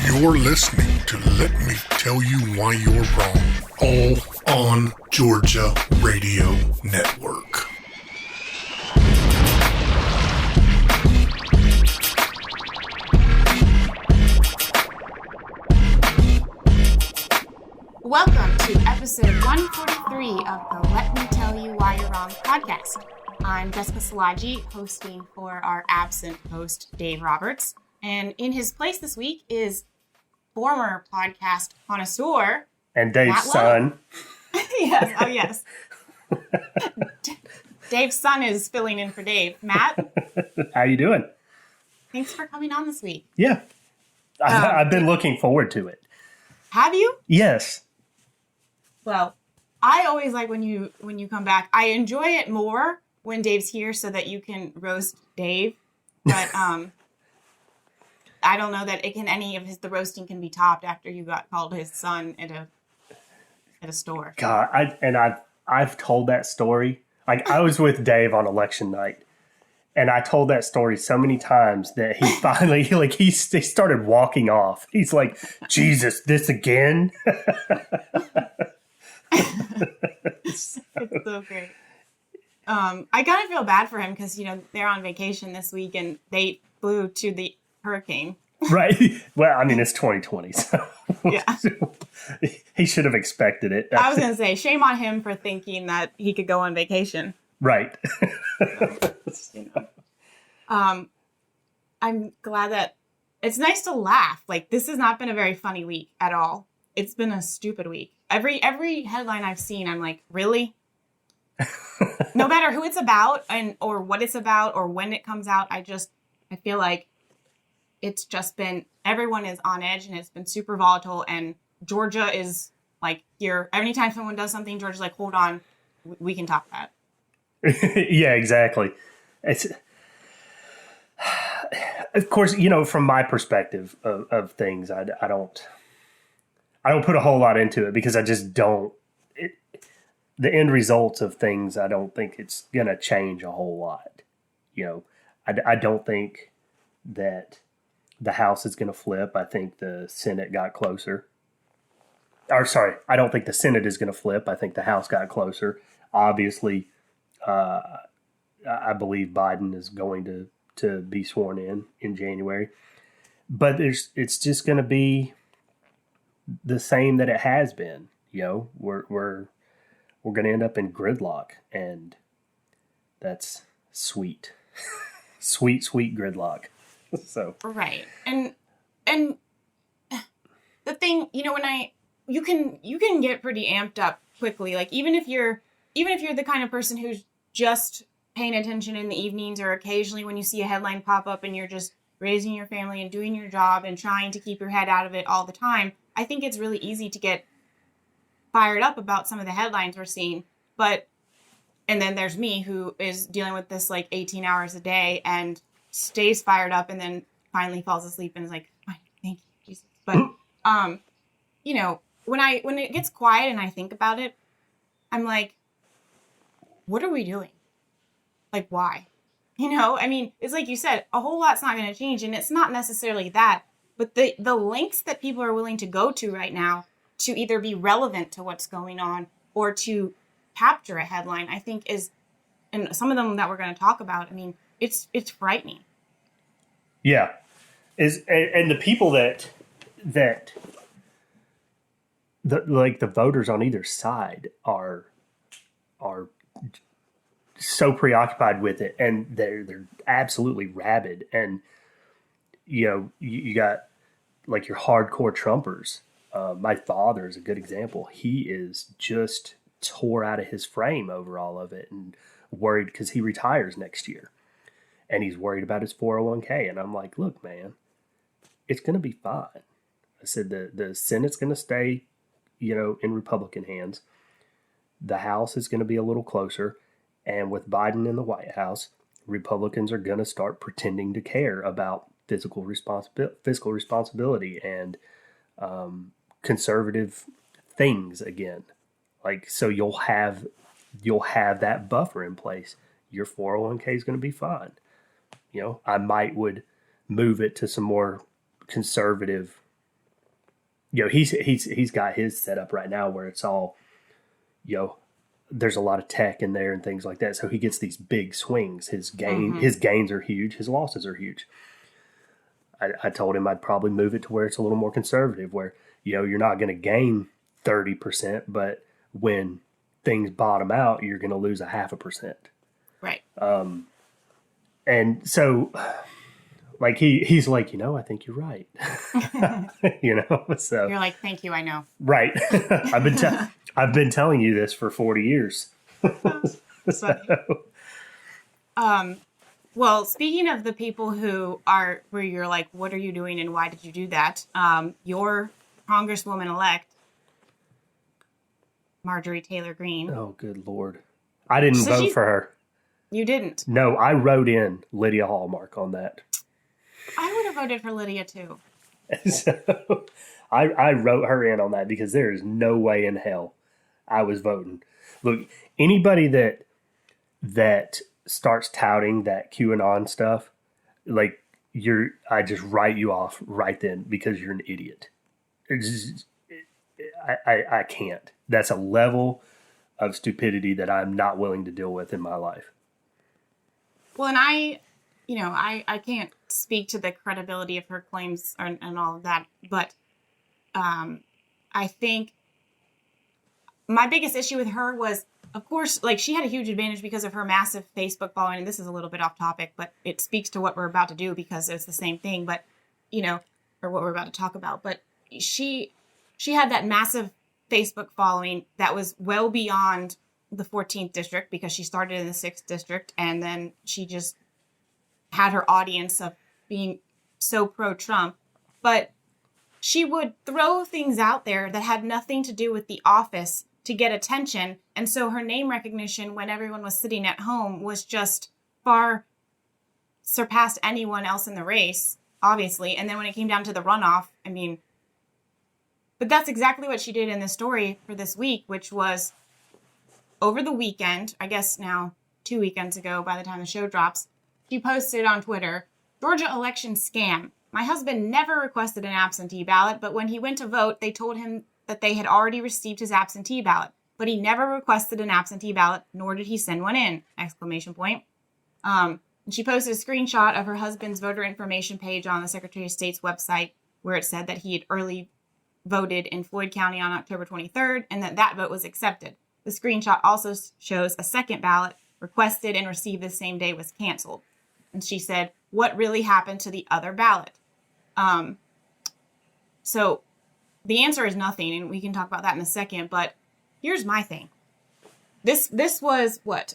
You're listening to Let Me Tell You Why You're Wrong, all on Georgia Radio Network. Welcome to episode 143 of the Let Me Tell You Why You're Wrong podcast. I'm Jessica Szilagyi, hosting for our absent host, Dave Roberts. And in his place this week is former podcast connoisseur and Dave's son. Yes, oh yes. Dave's son is filling in for Dave. Matt? How you doing? Thanks for coming on this week. Yeah. I've been looking forward to it. Have you? Yes. Well, I always like when you come back. I enjoy it more when Dave's here so that you can roast Dave. But I don't know that the roasting can be topped after you got called his son at a store. God, I've told that story. Like, I was with Dave on election night, and I told that story so many times that he finally, he started walking off. He's like, Jesus, this again? It's so great. I kind of feel bad for him because, they're on vacation this week and they flew to the hurricane. Right. Well, I mean, it's 2020, so yeah. He should have expected it. I was going to say, shame on him for thinking that he could go on vacation. Right. I'm glad that it's nice to laugh. Like, this has not been a very funny week at all. It's been a stupid week. Every headline I've seen, I'm like, really? No matter who it's about or what it's about or when it comes out, I feel like it's just been, everyone is on edge and it's been super volatile, and Georgia is like here. Anytime someone does something, Georgia's like, hold on, we can talk about it. Yeah, exactly. It's, of course, from my perspective of things, I don't put a whole lot into it because I just don't. The end results of things, I don't think it's going to change a whole lot. I don't think that the House is going to flip. I think the Senate got closer. I don't think the Senate is going to flip. I think the House got closer. Obviously, I believe Biden is going to be sworn in January. But it's just going to be the same that it has been. We're going to end up in gridlock, and that's sweet. sweet gridlock. So right. And the thing, you can get pretty amped up quickly. Like, even if you're the kind of person who's just paying attention in the evenings or occasionally when you see a headline pop up and you're just raising your family and doing your job and trying to keep your head out of it all the time, I think it's really easy to get fired up about some of the headlines we're seeing. And then there's me, who is dealing with this like 18 hours a day and stays fired up and then finally falls asleep and is like, fine, thank you, Jesus. But, when it gets quiet and I think about it, I'm like, what are we doing? Like, why? It's like you said, a whole lot's not going to change, and it's not necessarily that, but the lengths that people are willing to go to right now to either be relevant to what's going on or to capture a headline, I think and some of them that we're going to talk about, it's frightening. Yeah. And the people that the voters on either side are so preoccupied with it, and they're absolutely rabid. And you got like your hardcore Trumpers. My father is a good example. He is just tore out of his frame over all of it and worried because he retires next year. And he's worried about his 401k. And I'm like, look, man, it's going to be fine. I said the Senate's going to stay, in Republican hands. The House is going to be a little closer. And with Biden in the White House, Republicans are going to start pretending to care about fiscal responsibility and conservative things again. Like, so you'll have that buffer in place. Your 401k is going to be fine. I would move it to some more conservative he's got his set up right now where it's all, there's a lot of tech in there and things like that. So he gets these big swings. His gains are huge. His losses are huge. I told him I'd probably move it to where it's a little more conservative, where, you're not going to gain 30%, but when things bottom out, you're going to lose 0.5%. Right. And so, like, he's like, I think you're right. So you're like, thank you, I know. Right. I've been telling you this for 40 years. So. Well, speaking of the people where you're like, what are you doing and why did you do that? Your Congresswoman-elect, Marjorie Taylor Greene. Oh, good Lord. I didn't vote for her. You didn't? No, I wrote in Lydia Hallmark on that. I would have voted for Lydia, too. So I wrote her in on that because there is no way in hell I was voting. Look, anybody that starts touting that QAnon stuff, like, I just write you off right then because you're an idiot. I can't. That's a level of stupidity that I'm not willing to deal with in my life. Well, and I can't speak to the credibility of her claims and all of that, but I think my biggest issue with her was, of course, like, she had a huge advantage because of her massive Facebook following. And this is a little bit off topic, but it speaks to what we're about to do because it's the same thing, but, or what we're about to talk about. But she had that massive Facebook following that was well beyond the 14th district because she started in the 6th district. And then she just had her audience of being so pro-Trump. But she would throw things out there that had nothing to do with the office to get attention. And so her name recognition when everyone was sitting at home was just far surpassed anyone else in the race, obviously. And then when it came down to the runoff, but that's exactly what she did in the story for this week, which was over the weekend, I guess now 2 weekends ago by the time the show drops, she posted on Twitter, "Georgia election scam. My husband never requested an absentee ballot, but when he went to vote, they told him that they had already received his absentee ballot, but he never requested an absentee ballot, nor did he send one in!" Exclamation point. And she posted a screenshot of her husband's voter information page on the Secretary of State's website where it said that he had early voted in Floyd County on October 23rd and that vote was accepted. The screenshot also shows a second ballot requested and received the same day was canceled. And she said, "What really happened to the other ballot?" So the answer is nothing, and we can talk about that in a second, but here's my thing. This was what,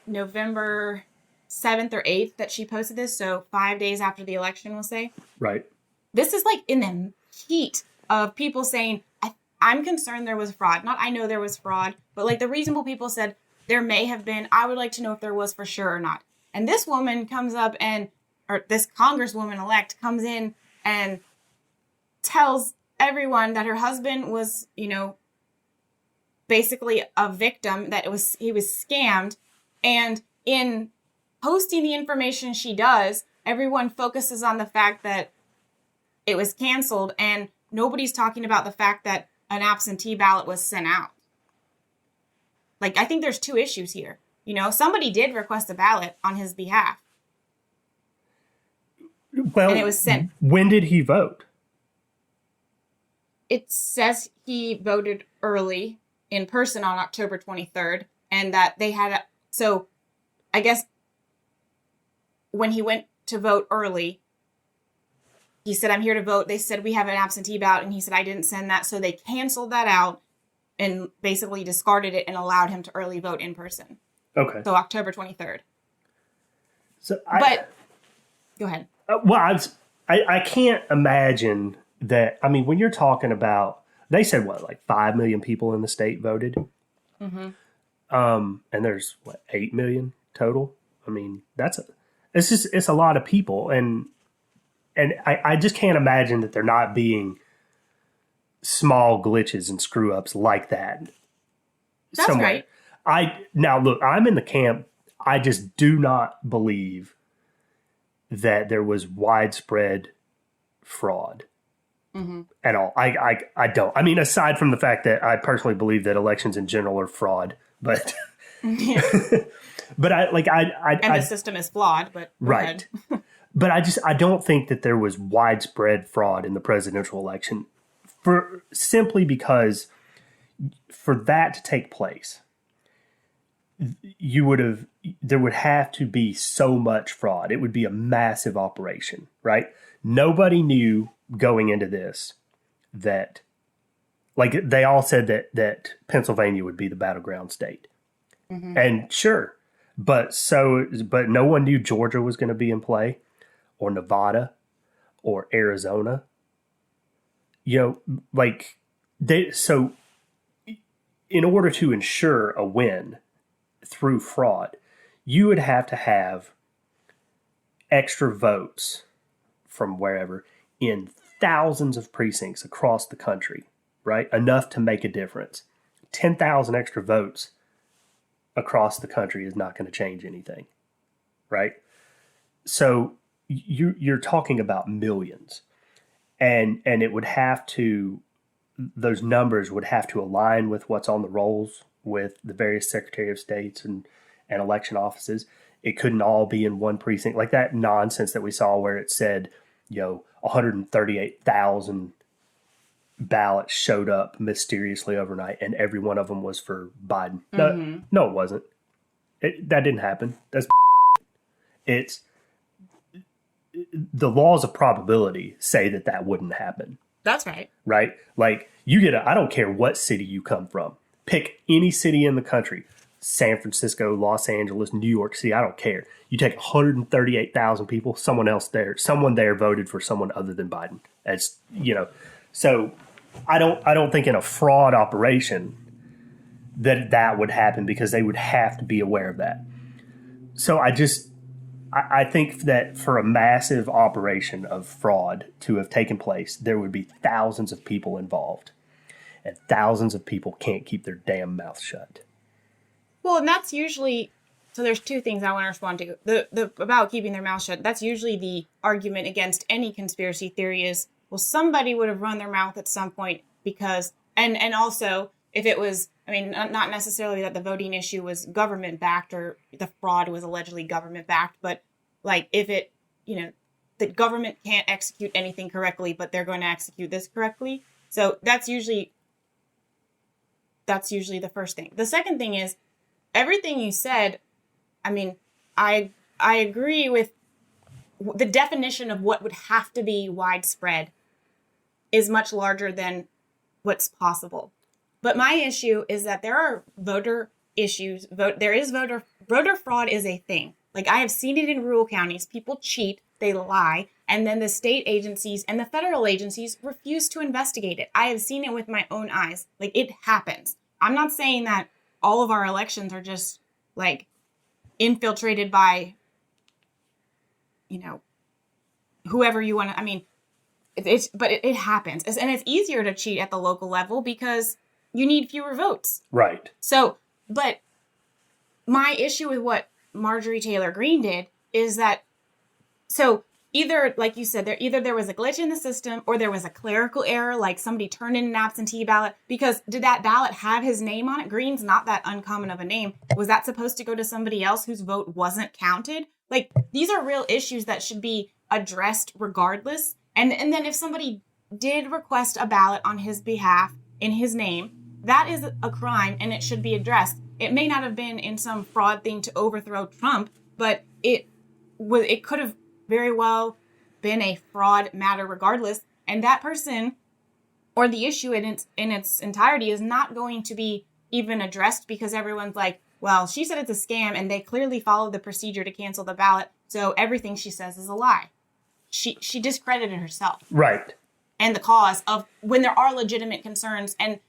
November 7th or 8th that she posted this, so 5 days after the election, we'll say. Right. This is like in the heat of people saying, I'm concerned there was fraud. Not I know there was fraud, but like the reasonable people said there may have been. I would like to know if there was for sure or not. And this woman comes up or this Congresswoman-elect comes in and tells everyone that her husband was, basically a victim, that he was scammed. And in posting the information she does, everyone focuses on the fact that it was canceled and nobody's talking about the fact that an absentee ballot was sent out. Like, I think there's two issues here. Somebody did request a ballot on his behalf. Well, and it was sent. When did he vote? It says he voted early in person on October 23rd, and that they had so I guess when he went to vote early, he said, "I'm here to vote." They said, "We have an absentee ballot." And he said, "I didn't send that." So they canceled that out and basically discarded it and allowed him to early vote in person. Okay. So October 23rd. But go ahead. I can't imagine that. I mean, when you're talking about, they said what, like 5 million people in the state voted? Mm-hmm. And there's 8 million total. I mean, it's a lot of people. And I just can't imagine that they're not being small glitches and screw ups like that. That's somewhere. right. Now look, I'm in the camp. I just do not believe that there was widespread fraud. at all. I don't. I mean, aside from the fact that I personally believe that elections in general are fraud, but Yeah. but And the system is flawed, but go right. ahead. But I don't think that there was widespread fraud in the presidential election, simply because for that to take place, there would have to be so much fraud. It would be a massive operation, right? Nobody knew going into this that, like, they all said that Pennsylvania would be the battleground state. And sure, but no one knew Georgia was going to be in play, or Nevada, or Arizona. So in order to ensure a win through fraud, you would have to have extra votes from wherever in thousands of precincts across the country, right? Enough to make a difference. 10,000 extra votes across the country is not going to change anything, right? So you're talking about millions, and it would have to, those numbers would have to align with what's on the rolls with the various Secretary of States and election offices. It couldn't all be in one precinct, like that nonsense that we saw where it said, 138,000 ballots showed up mysteriously overnight, and every one of them was for Biden. No, it wasn't. That didn't happen. That's it's the laws of probability say that wouldn't happen. That's right. Right? Like, I don't care what city you come from. Pick any city in the country. San Francisco, Los Angeles, New York City, I don't care. You take 138,000 people, someone there voted for someone other than Biden. So I don't think in a fraud operation that would happen, because they would have to be aware of that. So I think that for a massive operation of fraud to have taken place, there would be thousands of people involved, and thousands of people can't keep their damn mouth shut. Well, and that's usually, so there's two things I want to respond to. The about keeping their mouth shut, that's usually the argument against any conspiracy theory is, well, somebody would have run their mouth at some point because, and also if it was, I mean, not necessarily that the voting issue was government backed or the fraud was allegedly government backed, but like if it, the government can't execute anything correctly, but they're going to execute this correctly. So that's usually the first thing. The second thing is, everything you said, I mean, I agree with the definition of what would have to be widespread is much larger than what's possible. But my issue is that there are voter issues. Voter fraud is a thing. Like, I have seen it in rural counties. People cheat, they lie, and then the state agencies and the federal agencies refuse to investigate it. I have seen it with my own eyes. Like, it happens. I'm not saying that all of our elections are just like infiltrated by, whoever you want to, I mean, it happens. And it's easier to cheat at the local level because you need fewer votes. Right. So, but my issue with what Marjorie Taylor Greene did is that, so either, like you said, there was a glitch in the system or there was a clerical error, like somebody turned in an absentee ballot. Because did that ballot have his name on it? Greene's not that uncommon of a name. Was that supposed to go to somebody else whose vote wasn't counted? Like, these are real issues that should be addressed regardless. And then if somebody did request a ballot on his behalf in his name, that is a crime and it should be addressed. It may not have been in some fraud thing to overthrow Trump, but it could have very well been a fraud matter regardless. And that person or the issue in its entirety is not going to be even addressed because everyone's like, well, she said it's a scam and they clearly followed the procedure to cancel the ballot. So everything she says is a lie. She discredited herself. Right. And the cause of when there are legitimate concerns, and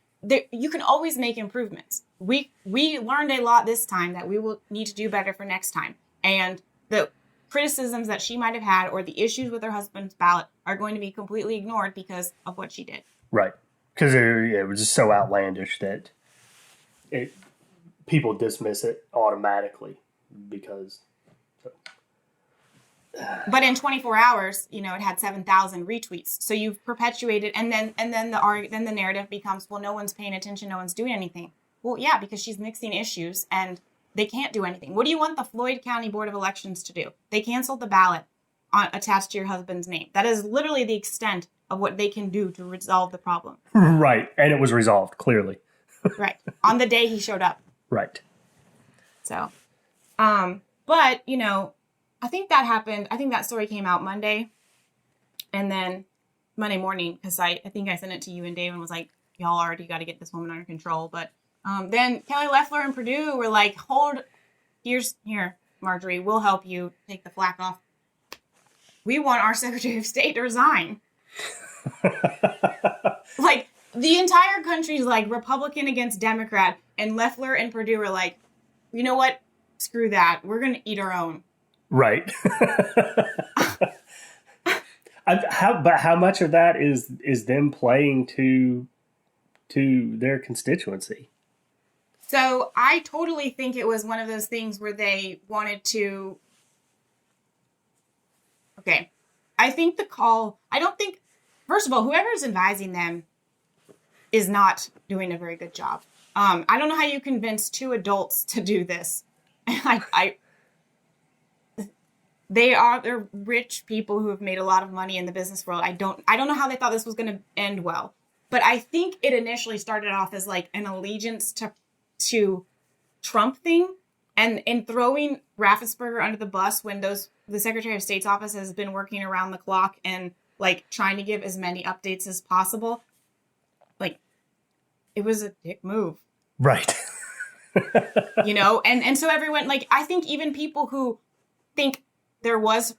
you can always make improvements. We learned a lot this time that we will need to do better for next time. And the criticisms that she might have had or the issues with her husband's ballot are going to be completely ignored because of what she did. Right. Because it was just so outlandish that people dismiss it automatically because. But in 24 hours, it had 7,000 retweets. So you've perpetuated, and then the narrative becomes, well, no one's paying attention, no one's doing anything. Well, yeah, because she's mixing issues and they can't do anything. What do you want the Floyd County Board of Elections to do? They canceled the ballot attached to your husband's name. That is literally the extent of what they can do to resolve the problem. Right. And it was resolved, clearly. Right. On the day he showed up. Right. So, but, I think that happened. I think that story came out Monday. And then Monday morning, because I think I sent it to you and Dave and was like, y'all already got to get this woman under control. But then Kelly Loeffler and Perdue were like, here, Marjorie, we'll help you take the flack off. We want our Secretary of State to resign. Like, the entire country's like Republican against Democrat, and Loeffler and Perdue are like, you know what? Screw that. We're going to eat our own. Right. But how much of that is them playing to their constituency? So I totally think it was one of those things where they wanted to. Okay. I think first of all, whoever's advising them is not doing a very good job. I don't know how you convince two adults to do this. They're rich people who have made a lot of money in the business world. I don't know how they thought this was going to end well, but I think it initially started off as like an allegiance to Trump thing, and in throwing Raffensperger under the bus when the Secretary of State's office has been working around the clock and like trying to give as many updates as possible. Like, it was a dick move. Right. And so everyone, like, I think even people who think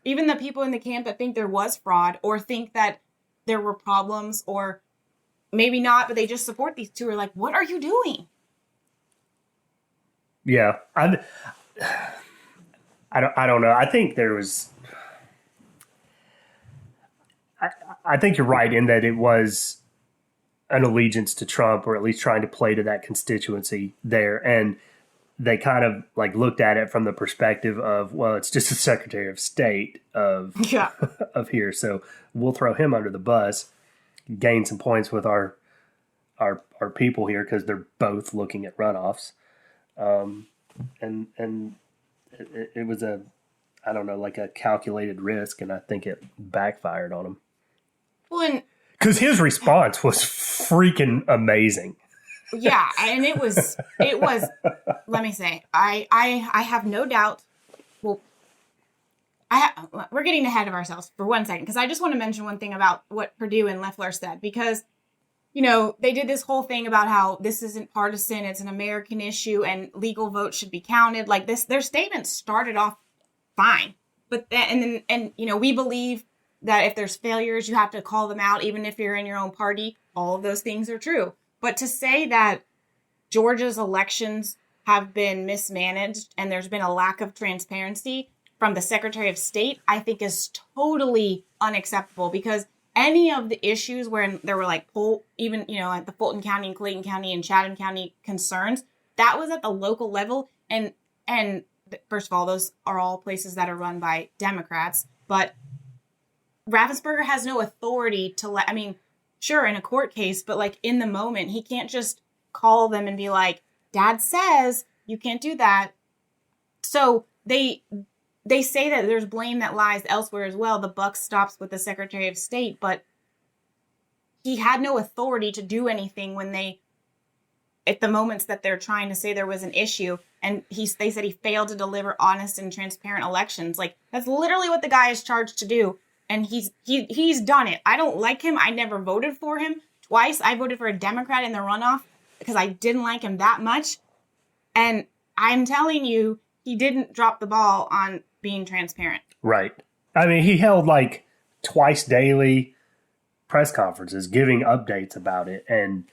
even the people in the camp that think there was fraud or think that there were problems, or maybe not, but they just support these two, are like, what are you doing? Yeah. I don't know. I think there was, I think you're right in that it was an allegiance to Trump, or at least trying to play to that constituency there. And they kind of like looked at it from the perspective of, well, it's just the Secretary of State of here. So we'll throw him under the bus, gain some points with our people here, because they're both looking at runoffs. And it was like a calculated risk, and I think it backfired on him. Well, because his response was freaking amazing. Yeah, and it was. Let me say, I have no doubt. Well, we're getting ahead of ourselves for 1 second, because I just want to mention one thing about what Perdue and Loeffler said, because they did this whole thing about how this isn't partisan, it's an American issue, and legal votes should be counted. Like this, their statement started off fine, but we believe that if there's failures, you have to call them out, even if you're in your own party. All of those things are true. But to say that Georgia's elections have been mismanaged and there's been a lack of transparency from the Secretary of State, I think is totally unacceptable, because any of the issues where there were like at the Fulton County and Clayton County and Chatham County concerns, that was at the local level. And first of all, those are all places that are run by Democrats, but Raffensperger has no authority to sure, in a court case, but like in the moment, he can't just call them and be like, Dad says you can't do that. So they say that there's blame that lies elsewhere as well. The buck stops with the Secretary of State, but he had no authority to do anything at the moments that they're trying to say there was an issue. And they said he failed to deliver honest and transparent elections. Like, that's literally what the guy is charged to do. And he's done it. I don't like him. I never voted for him. Twice I voted for a Democrat in the runoff because I didn't like him that much. And I'm telling you, he didn't drop the ball on being transparent. Right. I mean, he held like twice daily press conferences giving updates about it. And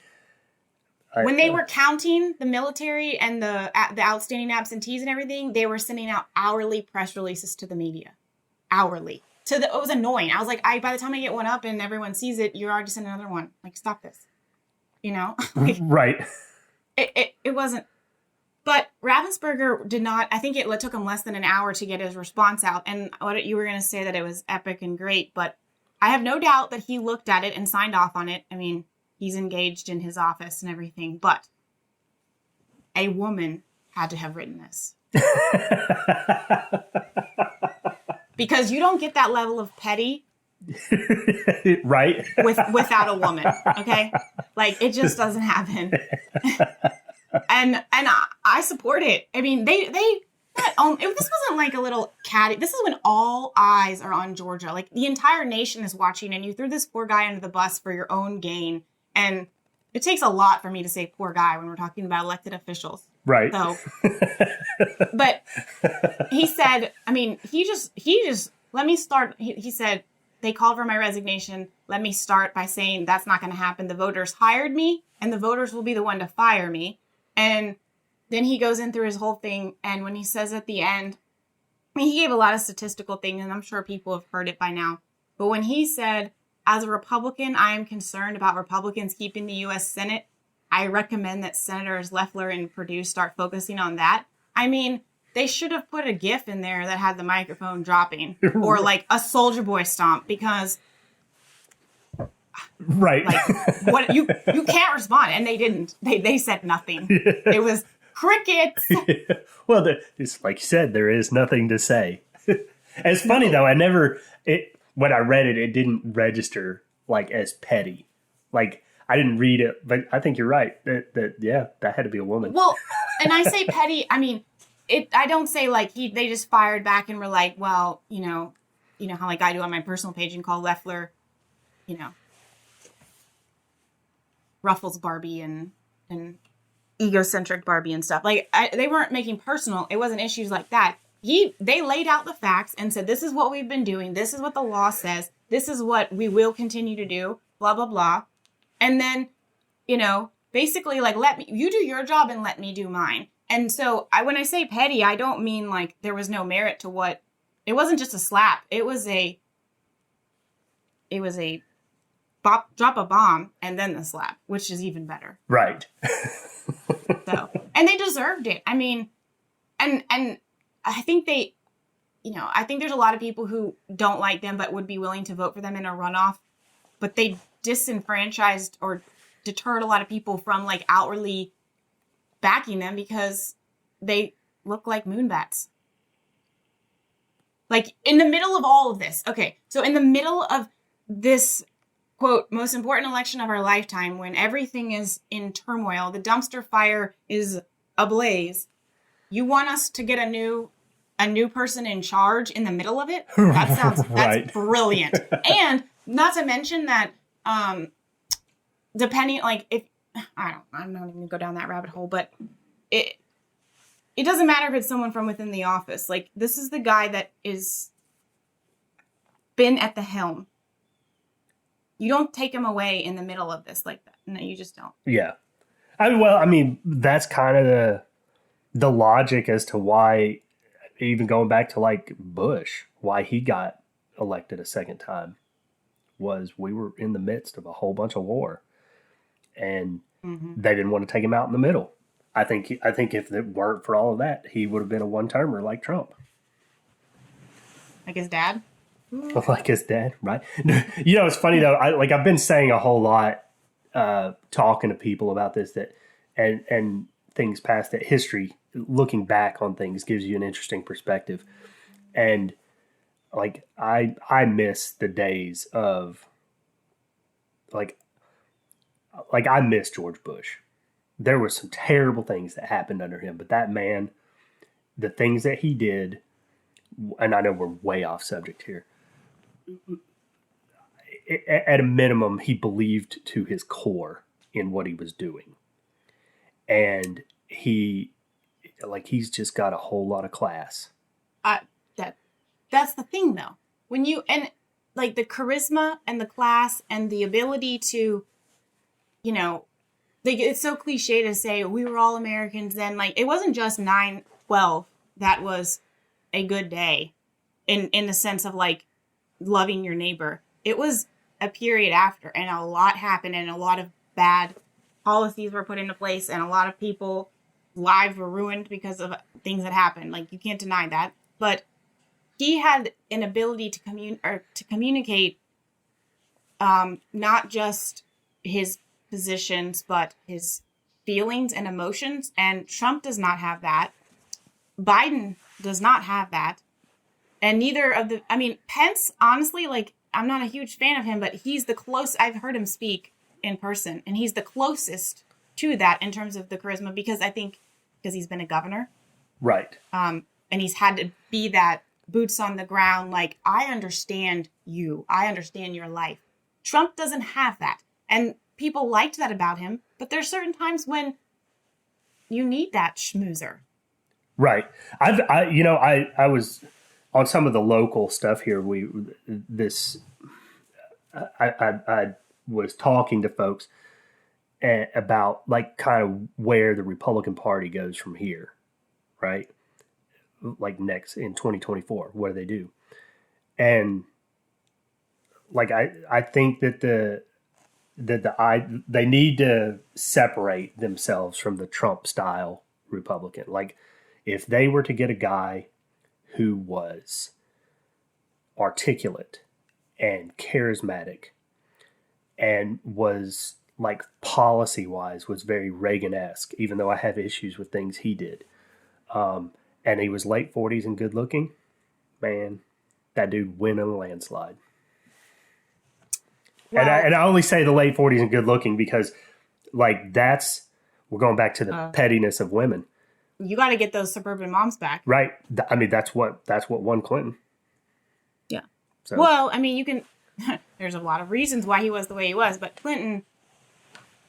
when they were counting the military and the outstanding absentees and everything, they were sending out hourly press releases to the media. Hourly. It was annoying. I was like, by the time I get one up and everyone sees it, you're already sending another one. Like, stop this. Right. It wasn't. But Raffensperger did not, I think it took him less than an hour to get his response out. And what you were going to say that it was epic and great, but I have no doubt that he looked at it and signed off on it. I mean, he's engaged in his office and everything, but a woman had to have written this. Because you don't get that level of petty right without a woman, okay? Like, it just doesn't happen. and I support it. I mean, this wasn't like a little catty. This is when all eyes are on Georgia. Like, the entire nation is watching, and you threw this poor guy under the bus for your own gain. And it takes a lot for me to say poor guy when we're talking about elected officials. Right. So, but he said, I mean, he just let me start. He said, they called for my resignation. Let me start by saying that's not going to happen. The voters hired me, and the voters will be the one to fire me. And then he goes in through his whole thing. And when he says at the end, I mean, he gave a lot of statistical things, and I'm sure people have heard it by now. But when he said, as a Republican, I am concerned about Republicans keeping the U.S. Senate, I recommend that Senators Loeffler and Perdue start focusing on that. I mean, they should have put a GIF in there that had the microphone dropping or like a Soldier Boy stomp, because right, like, what you can't respond, and they didn't. They said nothing. Yeah. It was crickets. Yeah. Well, it's like you said, there is nothing to say. It's funny though. When I read it, it didn't register like as petty. Like, I didn't read it, but I think you're right. That had to be a woman. Well, and I say petty. I mean, I don't say like they just fired back and were like, well, you know how like I do on my personal page and call Loeffler, Ruffles Barbie and egocentric Barbie and stuff. Like, they weren't making personal. It wasn't issues like that. They laid out the facts and said, this is what we've been doing. This is what the law says. This is what we will continue to do. Blah, blah, blah. And then, basically like, you do your job and let me do mine. And so when I say petty, I don't mean like there was no merit to what, it wasn't just a slap. It was a drop a bomb and then the slap, which is even better. Right. So, and they deserved it. I mean, and I think I think there's a lot of people who don't like them, but would be willing to vote for them in a runoff, but they disenfranchised or deterred a lot of people from like outwardly backing them because they look like moonbats. Like, in the middle of all of this. Okay. So in the middle of this, quote, most important election of our lifetime, when everything is in turmoil, the dumpster fire is ablaze, you want us to get a new person in charge in the middle of it? That's right. Brilliant. And not to mention that, depending, like, if, I'm not even gonna go down that rabbit hole, but it doesn't matter if it's someone from within the office. Like, this is the guy that is been at the helm. You don't take him away in the middle of this like that. No, you just don't. Yeah. That's kind of the logic as to why, even going back to like Bush, why he got elected a second time, was we were in the midst of a whole bunch of war, and they didn't want to take him out in the middle. I think if it weren't for all of that, he would have been a one-termer like Trump. Like his dad? Like his dad, right? It's funny though. I've been saying a whole lot, talking to people about this, that and things past that. History, looking back on things, gives you an interesting perspective. And like I miss the days of like I miss George Bush. There were some terrible things that happened under him, but that man, the things that he did, and I know we're way off subject here. At a minimum, he believed to his core in what he was doing. And he's just got a whole lot of class. That's the thing though. When you, and like the charisma and the class and the ability to, it's so cliche to say we were all Americans then. Like, it wasn't just 9/12 that was a good day in the sense of like loving your neighbor. It was a period after, and a lot happened, and a lot of bad policies were put into place, and a lot of people lives were ruined because of things that happened. Like, you can't deny that. But he had an ability to communicate not just his positions, but his feelings and emotions. And Trump does not have that. Biden does not have that. And neither of the, I mean, Pence, honestly, like, I'm not a huge fan of him, but he's the close, I've heard him speak in person, and he's the closest to that in terms of the charisma, because he's been a governor. Right. And he's had to be that boots on the ground, like, I understand you. I understand your life. Trump doesn't have that. And people liked that about him, but there's certain times when you need that schmoozer. Right. I was on some of the local stuff here. I was talking to folks about, like, kind of where the Republican Party goes from here, right? Like, next in 2024, what do they do? And like, I think that they need to separate themselves from the Trump style Republican. Like, if they were to get a guy who was articulate and charismatic and was, like, policy-wise, was very Reagan-esque, even though I have issues with things he did. And he was late 40s and good-looking, man, that dude win in a landslide. Well, and I only say the late 40s and good-looking because, like, we're going back to the pettiness of women. You got to get those suburban moms back. Right. I mean, that's what won Clinton. Yeah. So. Well, I mean, you can, there's a lot of reasons why he was the way he was, but Clinton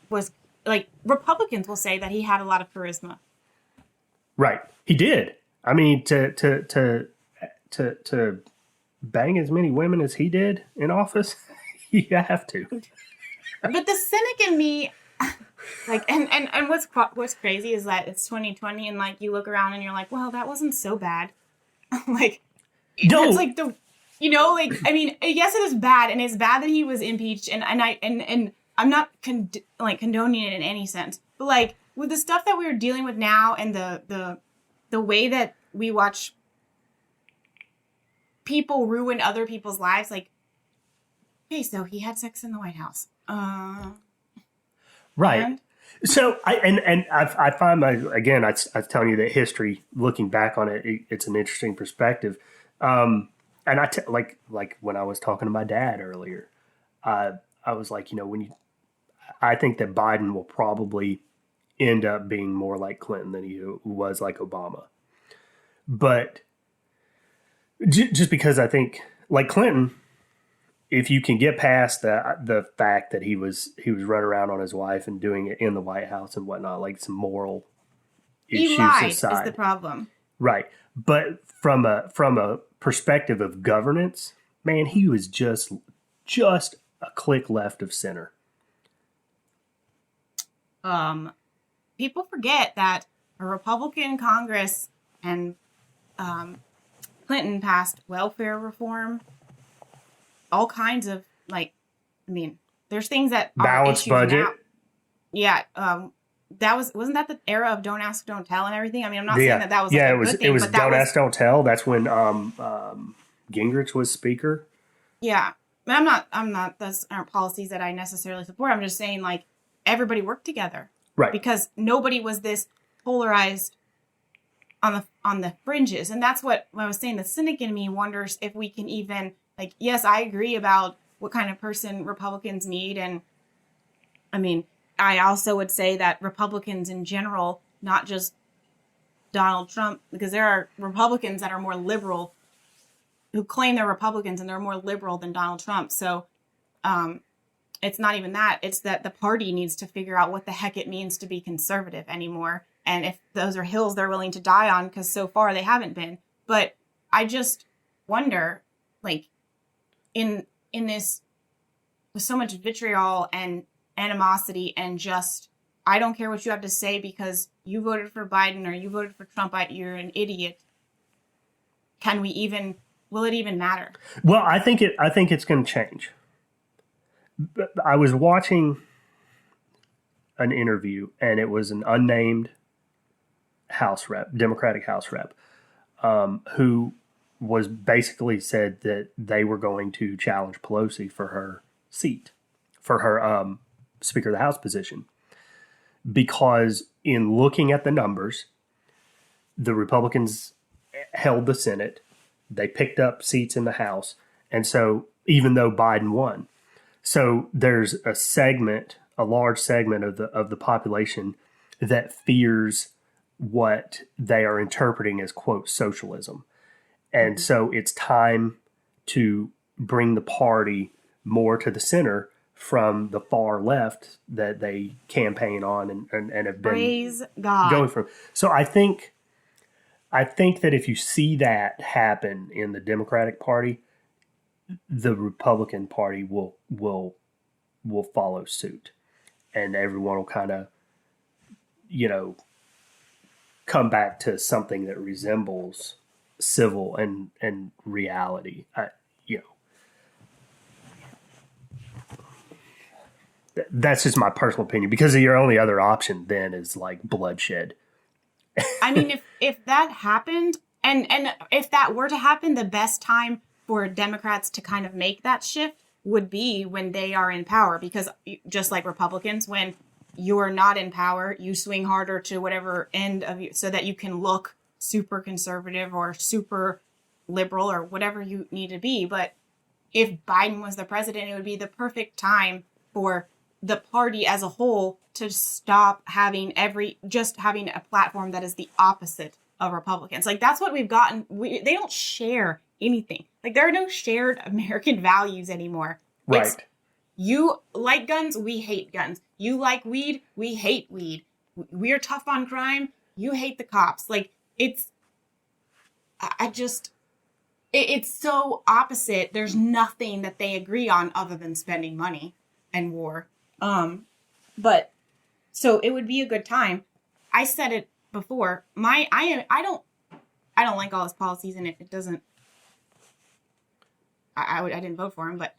was, like, Republicans will say that he had a lot of charisma. Right. He did. I mean, to bang as many women as he did in office, you have to. But the cynic in me, like, and what's crazy is that it's 2020, and, like, you look around and you're like, well, that wasn't so bad. Like, no. It's like like, I mean, yes, it is bad, and it's bad that he was impeached, and I'm not condoning it in any sense, but, like, with the stuff that we're dealing with now, and the way that we watch people ruin other people's lives, like, okay, so he had sex in the White House. Right. And? So I find I was telling you that history, looking back on it, it's an interesting perspective. And like when I was talking to my dad earlier, I was like, I think that Biden will probably end up being more like Clinton than he was like Obama. But just because I think, like Clinton, if you can get past the fact that he was running around on his wife and doing it in the White House and whatnot, like some moral issues aside, is the problem. Right. But from a perspective of governance, man, he was just a click left of center. People forget that a Republican Congress and Clinton passed welfare reform, all kinds of, like, I mean, there's things that balanced budget. Now. Yeah, wasn't that the era of don't ask, don't tell and everything? I mean, I'm not saying that was a good thing. It was don't ask, don't tell. That's when Gingrich was speaker. Yeah, I'm not. Those aren't policies that I necessarily support. I'm just saying, like, everybody worked together, right? Because nobody was this polarized on the fringes, and that's what I was saying. The cynic in me wonders if we can even, like, yes, I agree about what kind of person Republicans need, and I mean, I also would say that Republicans in general, not just Donald Trump, because there are Republicans that are more liberal who claim they're Republicans and they're more liberal than Donald Trump. So it's not even that. It's that the party needs to figure out what the heck it means to be conservative anymore. And if those are hills they're willing to die on, because so far they haven't been. But I just wonder, like, in this, with so much vitriol and animosity and just, I don't care what you have to say because you voted for Biden or you voted for Trump, you're an idiot. Will it even matter? Well, I think it's going to change. I was watching an interview, and it was an unnamed Democratic House rep, who was basically said that they were going to challenge Pelosi for her seat, for her Speaker of the House position. Because in looking at the numbers, the Republicans held the Senate, they picked up seats in the House, and so even though Biden won, so there's a large segment of the population that fears what they are interpreting as, quote, socialism. And so it's time to bring the party more to the center from the far left that they campaign on and have been Praise God. going from. So I think that if you see that happen in the Democratic Party, the Republican Party will follow suit, and everyone will kind of, come back to something that resembles civil and reality. That's just my personal opinion, because your only other option then is like bloodshed. I mean, if that happened, and if that were to happen, the best time for Democrats to kind of make that shift would be when they are in power, because just like Republicans, when you're not in power, you swing harder to whatever end of you, so that you can look super conservative or super liberal or whatever you need to be. But if Biden was the president, it would be the perfect time for the party as a whole to stop having having a platform that is the opposite of Republicans. Like, that's what we've gotten. They don't share anything. Like, there are no shared American values anymore. Right. It's, you like guns, we hate guns. You like weed, we hate weed. We are tough on crime, you hate the cops. Like, it's so opposite. There's nothing that they agree on other than spending money and war. But so it would be a good time. I said it before. I don't like all his policies, and it doesn't. I didn't vote for him, but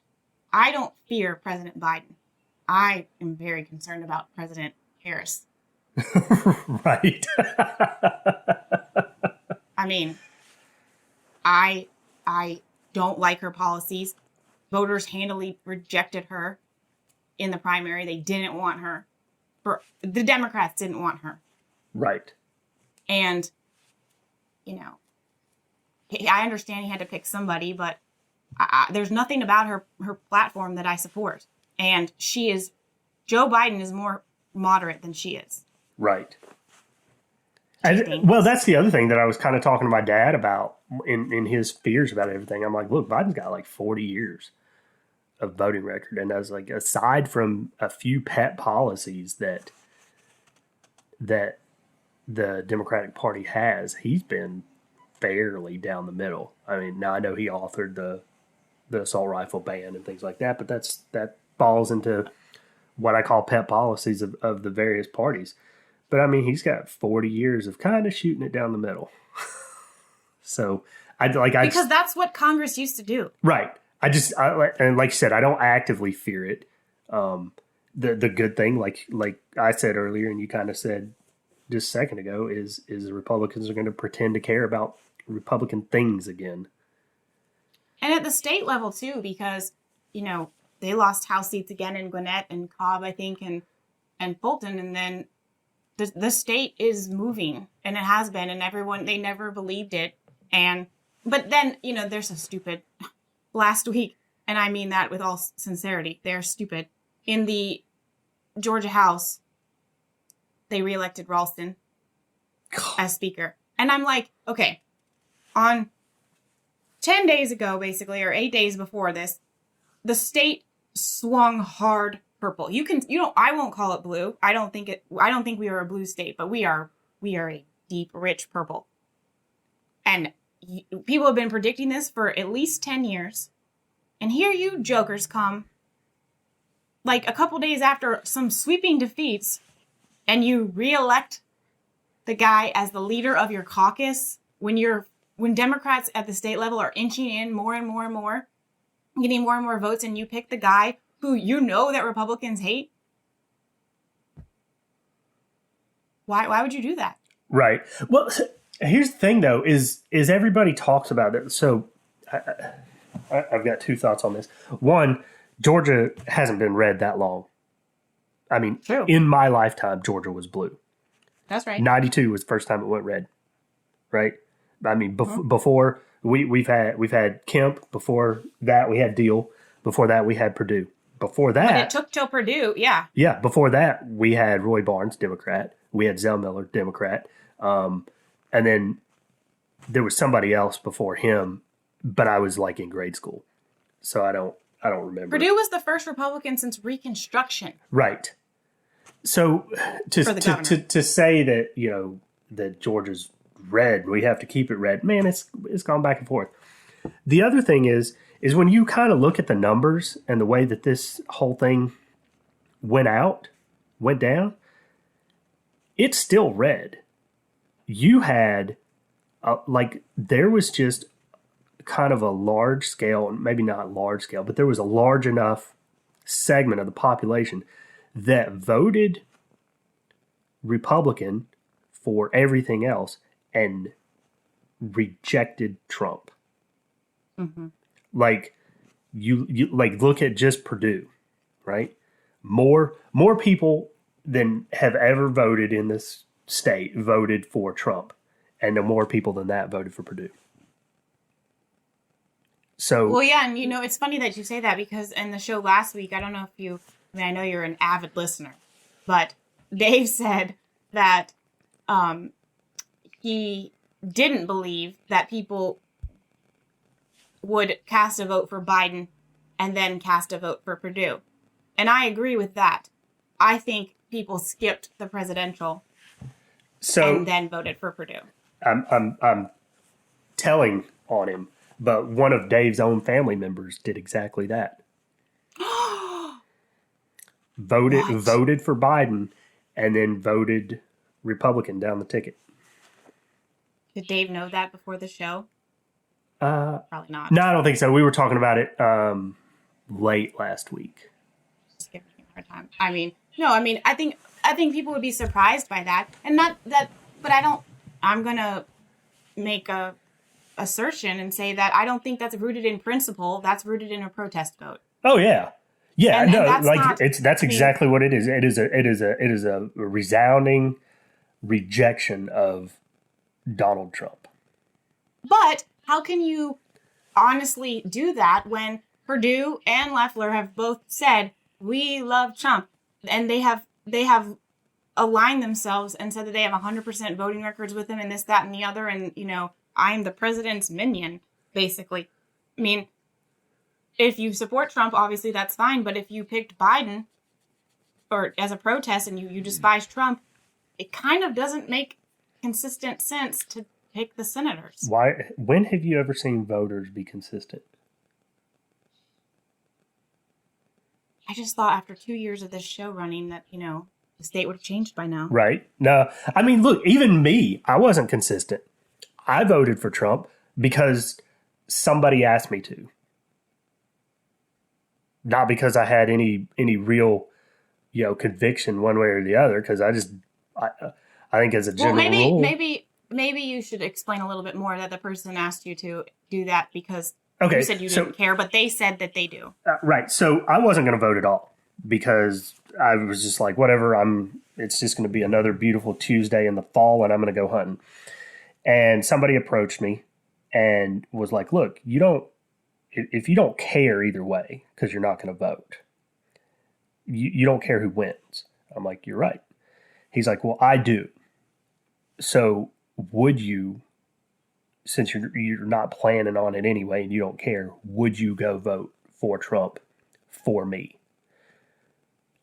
I don't fear President Biden. I am very concerned about President Harris. Right. I mean, I don't like her policies. Voters handily rejected her in the primary. They didn't want her. The Democrats didn't want her. Right. And, I understand he had to pick somebody, but there's nothing about her platform that I support. And Joe Biden is more moderate than she is. Right. Well, that's the other thing that I was kind of talking to my dad about in his fears about everything. I'm like, look, Biden's got like 40 years of voting record. And I was like, aside from a few pet policies that the Democratic Party has, he's been fairly down the middle. I mean, now I know he authored the assault rifle ban and things like that, but that falls into what I call pet policies of the various parties. But I mean, he's got 40 years of kind of shooting it down the middle. So because that's what Congress used to do. Right. And like you said, I don't actively fear it. The good thing, like I said earlier, and you kind of said just a second ago, is the Republicans are going to pretend to care about Republican things again. And at the state level too, because, they lost House seats again in Gwinnett and Cobb, I think, and Fulton. And then the state is moving, and it has been, and they never believed it. But then, they're so stupid. Last week, and I mean that with all sincerity, they're stupid. In the Georgia House, they reelected Ralston as speaker. And I'm like, okay, on 10 days ago, basically, or 8 days before this, the state swung hard purple. I won't call it blue. I don't think we are a blue state, but we are a deep, rich purple. And people have been predicting this for at least 10 years. And here you jokers come, like a couple days after some sweeping defeats, and you reelect the guy as the leader of your caucus when Democrats at the state level are inching in more and more and more, getting more and more votes, and you pick the guy who that Republicans hate. Why would you do that? Right. Well, here's the thing, though, is everybody talks about it. So I've got two thoughts on this. One, Georgia hasn't been red that long. I mean, True. In my lifetime, Georgia was blue. That's right. 92 was the first time it went red. Right. I mean, before we've had Kemp. Before that, we had Deal. Before that, we had Perdue. Before that, but it took till Perdue. Yeah. Yeah. Before that, we had Roy Barnes, Democrat. We had Zell Miller, Democrat. And then there was somebody else before him, but I was like in grade school, so I don't remember. Perdue was the first Republican since Reconstruction. Right. So to say that that Georgia's red, we have to keep it red. Man, it's gone back and forth. The other thing is when you kind of look at the numbers and the way that this whole thing went down, it's still red. You had there was just kind of a large scale, maybe not large scale, but there was a large enough segment of the population that voted Republican for everything else and rejected Trump. Mm-hmm. Like you look at just Perdue, right? More people than have ever voted in this state voted for Trump, and no more people than that voted for Perdue. So well, yeah, and it's funny that you say that because in the show last week, I don't know if I know you're an avid listener, but Dave said that he didn't believe that people would cast a vote for Biden and then cast a vote for Perdue. And I agree with that. I think people skipped the presidential and then voted for Perdue. I'm telling on him, but one of Dave's own family members did exactly that. Voted for Biden and then voted Republican down the ticket. Did Dave know that before the show? Probably not. No, I don't think so. We were talking about it late last week. Just giving me a hard time. I think people would be surprised by that, and not that. But I'm gonna make a assertion and say that I don't think that's rooted in principle. That's rooted in a protest vote. Oh yeah, yeah. And no, that's that's exactly what it is. It is a resounding rejection of Donald Trump. But how can you honestly do that when Perdue and Loeffler have both said we love Trump, and they have aligned themselves and said that they have 100% voting records with him and this, that, and the other, and I'm the president's minion, basically. I mean, if you support Trump, obviously that's fine, but if you picked Biden or as a protest and you despise Trump, it kind of doesn't make consistent sense to pick the senators. Why? When have you ever seen voters be consistent? I just thought after 2 years of this show running that, the state would have changed by now. Right. No, I mean, look, even me, I wasn't consistent. I voted for Trump because somebody asked me to. Not because I had any real, conviction one way or the other, because I think as a general rule. Maybe you should explain a little bit more that the person asked you to do that because you said you didn't care, but they said that they do. Right. So I wasn't going to vote at all because I was just like, whatever, it's just going to be another beautiful Tuesday in the fall and I'm going to go hunting. And somebody approached me and was like, look, if you don't care either way, because you're not going to vote, you don't care who wins. I'm like, you're right. He's like, well, I do. So would you, since you're not planning on it anyway and you don't care, would you go vote for Trump for me?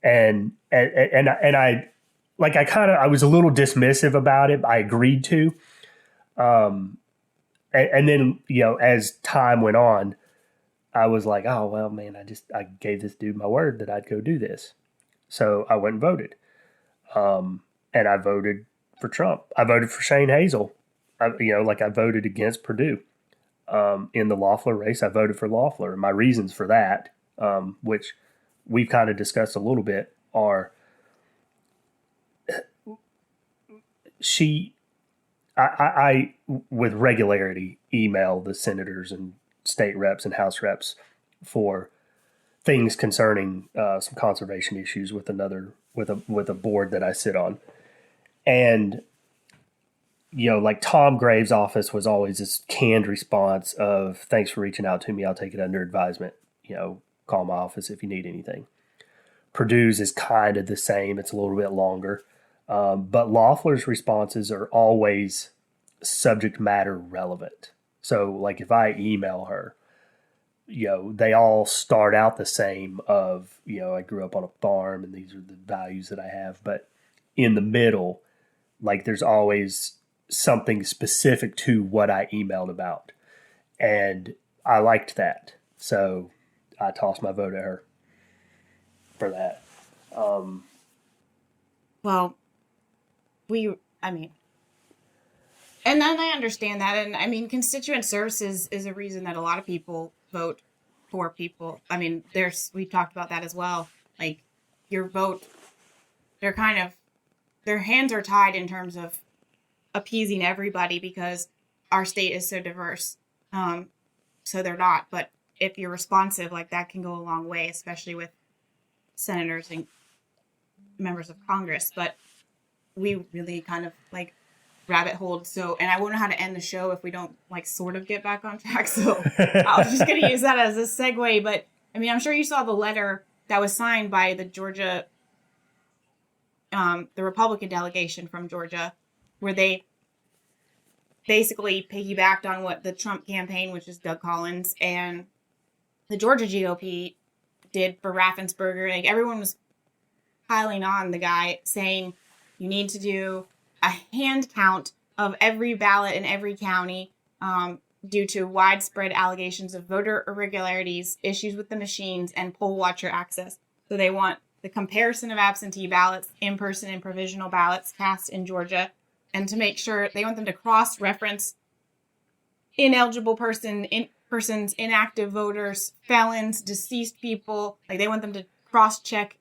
And I was a little dismissive about it. I agreed to. And then, as time went on, I was like, oh, well, man, I gave this dude my word that I'd go do this. So I went and voted. And I voted for Trump. I voted for Shane Hazel. I voted against Perdue. In the Loeffler race, I voted for Loeffler. And my reasons for that, which we've kind of discussed a little bit, are she I with regularity email the senators and state reps and House reps for things concerning some conservation issues with a board that I sit on. And, like Tom Graves' office was always this canned response of, thanks for reaching out to me. I'll take it under advisement. Call my office if you need anything. Perdue's is kind of the same. It's a little bit longer. But Loeffler's responses are always subject matter relevant. So, like, if I email her, they all start out the same of, I grew up on a farm and these are the values that I have. But in the middle, like, there's always something specific to what I emailed about. And I liked that. So I tossed my vote at her for that. Well, and then I understand that. And I mean, constituent services is a reason that a lot of people vote for people. I mean, we talked about that as well. Like, your vote, their hands are tied in terms of appeasing everybody because our state is so diverse. So they're not. But if you're responsive, like, that can go a long way, especially with senators and members of Congress. But we really kind of like rabbit holed. So, and I won't know how to end the show if we don't like sort of get back on track. So I was just going to use that as a segue. But I mean, I'm sure you saw the letter that was signed by the Georgia, the Republican delegation from Georgia, where they basically piggybacked on what the Trump campaign, which is Doug Collins, and the Georgia GOP did for Raffensperger. Like, everyone was piling on the guy, saying you need to do a hand count of every ballot in every county due to widespread allegations of voter irregularities, issues with the machines, and poll watcher access. So they want the comparison of absentee ballots, in-person and provisional ballots cast in Georgia, and to make sure they want them to cross-reference ineligible persons, inactive voters, felons, deceased people. Like, they want them to cross-check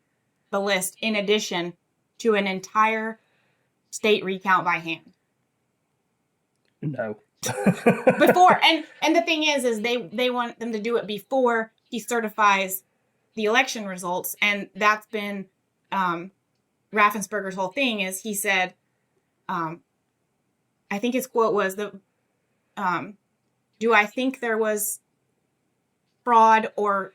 the list in addition to an entire state recount by hand. No. Before, and the thing is they want them to do it before he certifies the election results, and that's been Raffensperger's whole thing. Is he said, I think his quote was do I think there was fraud or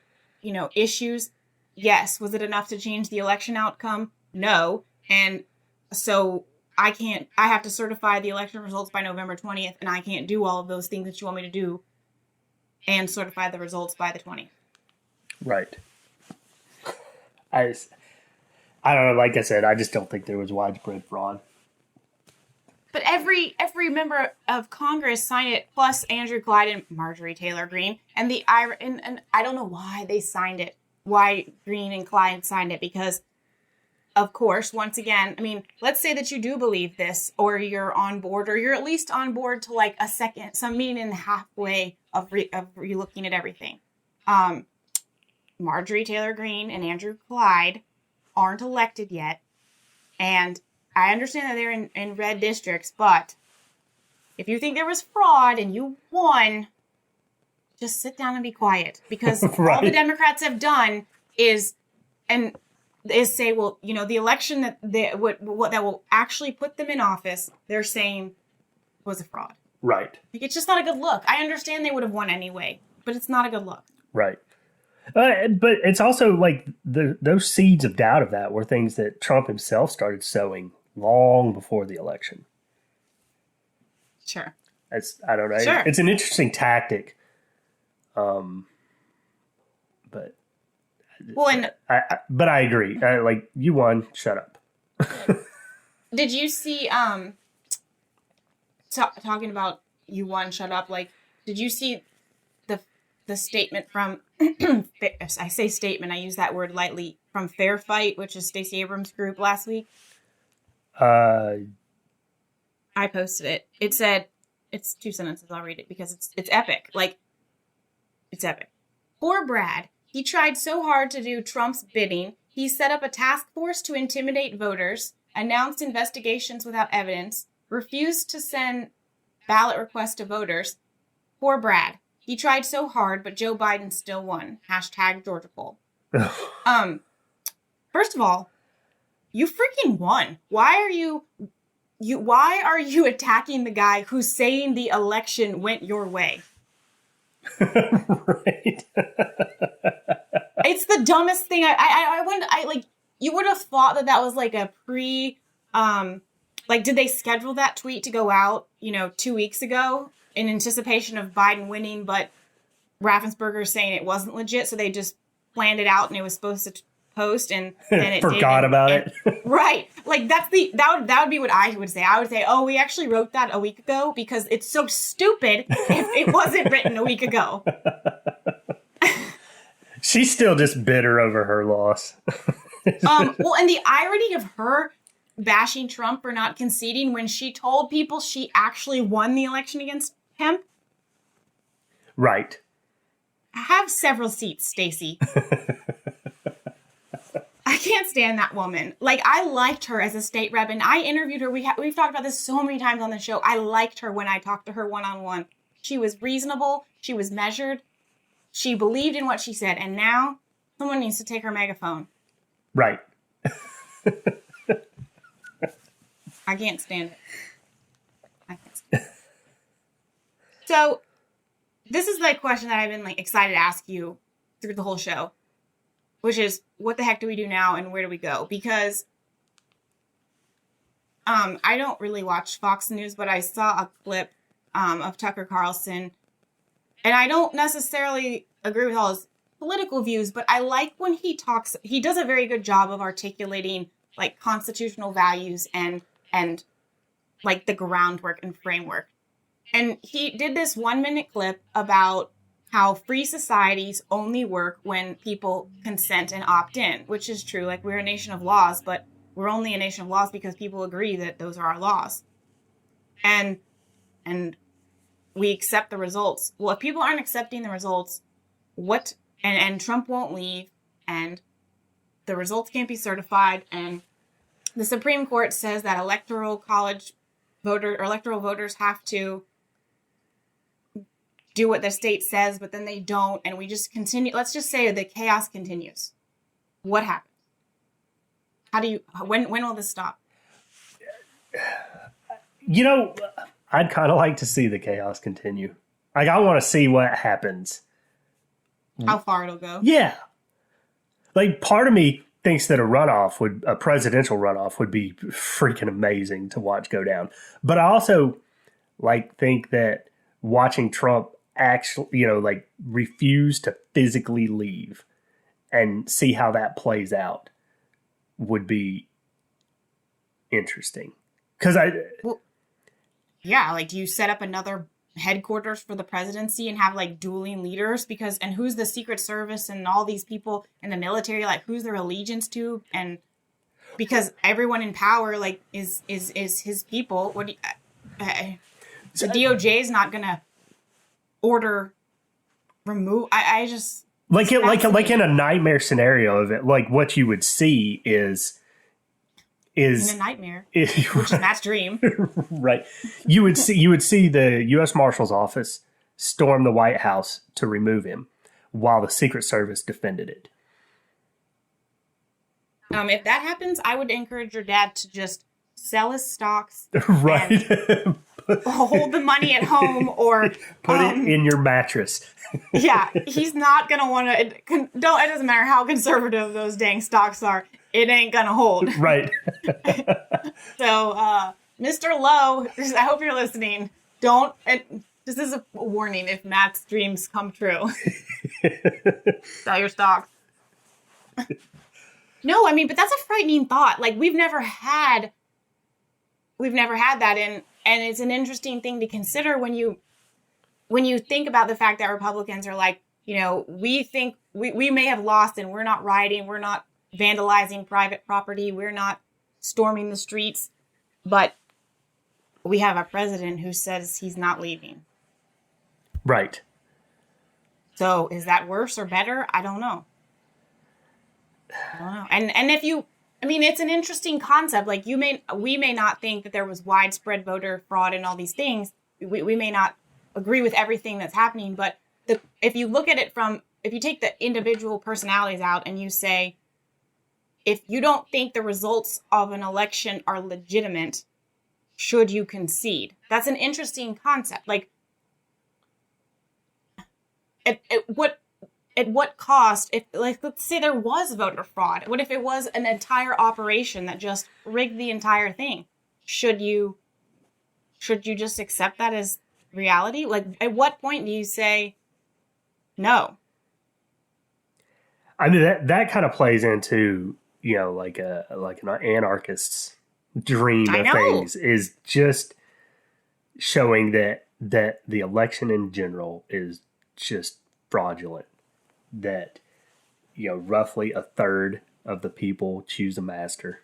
issues? Yes. Was it enough to change the election outcome? No. And so I have to certify the election results by November 20th, and I can't do all of those things that you want me to do and certify the results by the 20th. Right. I don't know. Like I said, I just don't think there was widespread fraud. But every member of Congress signed it, plus Andrew Clyde and Marjorie Taylor Greene, and and I don't know why they signed it. Why Greene and Clyde signed it? Because, of course, once again, I mean, let's say that you do believe this, or you're on board, or you're at least on board to like some meeting in the halfway of relooking at everything. Marjorie Taylor Greene and Andrew Clyde aren't elected yet, and I understand that they're in red districts, but if you think there was fraud and you won, just sit down and be quiet, because right. All the Democrats have done is say, well, the election that will actually put them in office, they're saying was a fraud. Right. Like, it's just not a good look. I understand they would have won anyway, but it's not a good look. Right. But it's also like those seeds of doubt of that were things that Trump himself started sowing long before the election. Sure. I don't know. Sure. It's an interesting tactic. But I agree. Like, you won. Shut up. Did you see talking about you won? Shut up. Like, did you see the statement from? I say statement. I use that word lightly. From Fair Fight, which is Stacey Abrams' group, last week. I posted it. It said, it's 2 sentences. I'll read it because it's epic. Like, it's epic. Poor Brad. He tried so hard to do Trump's bidding. He set up a task force to intimidate voters, announced investigations without evidence, refused to send ballot requests to voters. Poor Brad. He tried so hard, but Joe Biden still won. Hashtag Georgia poll. First of all, you freaking won. Why are you attacking the guy who's saying the election went your way? Right. It's the dumbest thing. You would have thought that was like a did they schedule that tweet to go out, 2 weeks ago in anticipation of Biden winning, but Raffensperger saying it wasn't legit, so they just planned it out and it was supposed to post and it forgot about it. Right. Like that would be what I would say. I would say, oh, we actually wrote that a week ago because it's so stupid if it wasn't written a week ago. She's still just bitter over her loss. Well, and the irony of her bashing Trump for not conceding when she told people she actually won the election against him. Right. Have several seats, Stacey. I can't stand that woman. Like, I liked her as a state rep, and I interviewed her. We've talked about this so many times on the show. I liked her when I talked to her one-on-one. She was reasonable. She was measured. She believed in what she said. And now someone needs to take her megaphone. Right. I can't stand it. So this is the question that I've been excited to ask you through the whole show, which is, what the heck do we do now and where do we go? Because I don't really watch Fox News, but I saw a clip of Tucker Carlson, and I don't necessarily agree with all his political views, but I like when he talks. He does a very good job of articulating constitutional values and the groundwork and framework. And he did this 1-minute clip about how free societies only work when people consent and opt in, which is true. We're a nation of laws, but we're only a nation of laws because people agree that those are our laws. And we accept the results. Well, if people aren't accepting the results, and Trump won't leave, and the results can't be certified, and the Supreme Court says that electoral voters have to do what the state says, but then they don't, and we just continue. Let's just say the chaos continues. What happens? When will this stop? I'd kind of like to see the chaos continue. I want to see what happens. How far it'll go? Yeah. Part of me thinks that a presidential runoff would be freaking amazing to watch go down. But I also think that watching Trump actually, refuse to physically leave and see how that plays out would be interesting. Because do you set up another headquarters for the presidency and have dueling leaders? And who's the Secret Service and all these people in the military? Who's their allegiance to? And because everyone in power is his people. What do the DOJ is not gonna order remove. I just in a nightmare scenario of it, what you would see is in a nightmare, which is Matt's dream. Right. You would see the U.S. Marshal's office storm the White House to remove him while the Secret Service defended it. If that happens, I would encourage your dad to just sell his stocks. Right. Hold the money at home or put it in your mattress. Yeah, he's not going to want to. It doesn't matter how conservative those dang stocks are. It ain't going to hold. Right. So, Mr. Lowe, I hope you're listening. Don't. This is a warning if Matt's dreams come true. Sell your stocks. No, but that's a frightening thought. We've never had that, and it's an interesting thing to consider when you think about the fact that Republicans are we think we may have lost and we're not rioting, we're not vandalizing private property, we're not storming the streets, but we have a president who says he's not leaving. Right. So is that worse or better? I don't know. And if you I mean, it's an interesting concept. Like we may not think that there was widespread voter fraud and all these things. We may not agree with everything that's happening, but if you look at it if you take the individual personalities out and you say, if you don't think the results of an election are legitimate, should you concede? That's an interesting concept. Like, at what cost? If, like, let's say there was voter fraud. What if it was an entire operation that just rigged the entire thing? Should you just accept that as reality? Like, at what point do you say no? I mean, that kind of plays into, like an anarchist's dream of things, is just showing that the election in general is just fraudulent. That, roughly a third of the people choose a master.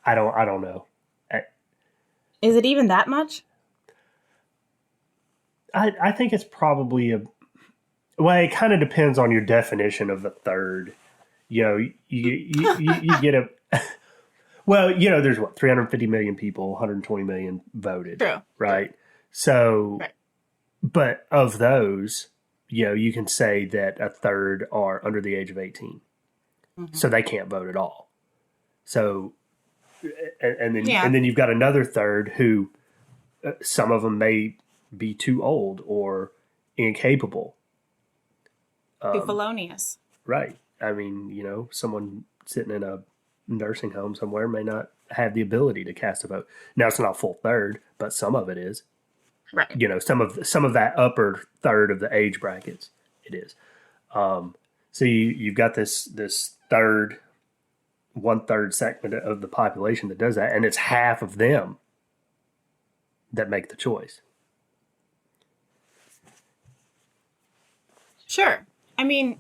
I don't know. Is it even that much? I think it's probably it kind of depends on your definition of a third. You get a, there's 350 million people, 120 million voted. True. Right. So, right. But of those, you can say that a third are under the age of 18. Mm-hmm. So they can't vote at all. So, and then you've got another third who, some of them may be too old or incapable. Too felonious. Right. I mean, someone sitting in a nursing home somewhere may not have the ability to cast a vote. Now, it's not a full third, but some of it is. Right. Some of that upper third of the age brackets, it is. So you've got this third, 1/3 segment of the population that does that, and it's half of them that make the choice. Sure. I mean,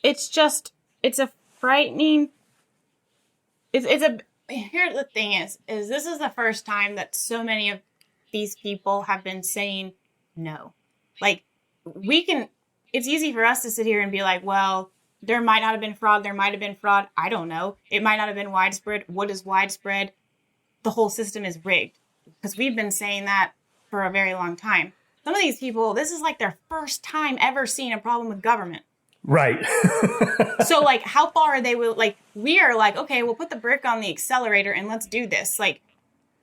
it's a frightening. Here's the thing is this is the first time that so many of these people have been saying no. Like, it's easy for us to sit here and be like, well, there might not have been fraud. There might have been fraud. I don't know. It might not have been widespread. What is widespread? The whole system is rigged. Because we've been saying that for a very long time. Some of these people, this is like their first time ever seeing a problem with government. Right. So, like, how far are they? We are like, okay, we'll put the brick on the accelerator and let's do this. Like,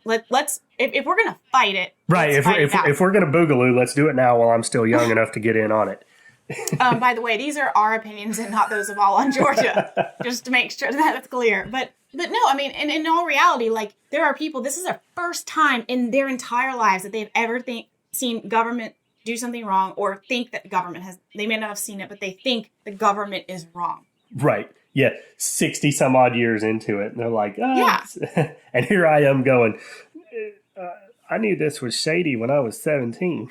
let's if we're gonna fight it, right? If we're gonna boogaloo, let's do it now while I'm still young enough to get in on it. By the way, these are our opinions and not those of all on Georgia. Just to make sure that it's clear. But no, I mean, and in all reality, like, there are people. This is their first time in their entire lives that they've ever seen government do something wrong, or think that the government has. They may not have seen it, but they think the government is wrong. Right. Yeah. 60 some odd years into it, and they're like, yeah. And here I am going, I knew this was shady when I was 17.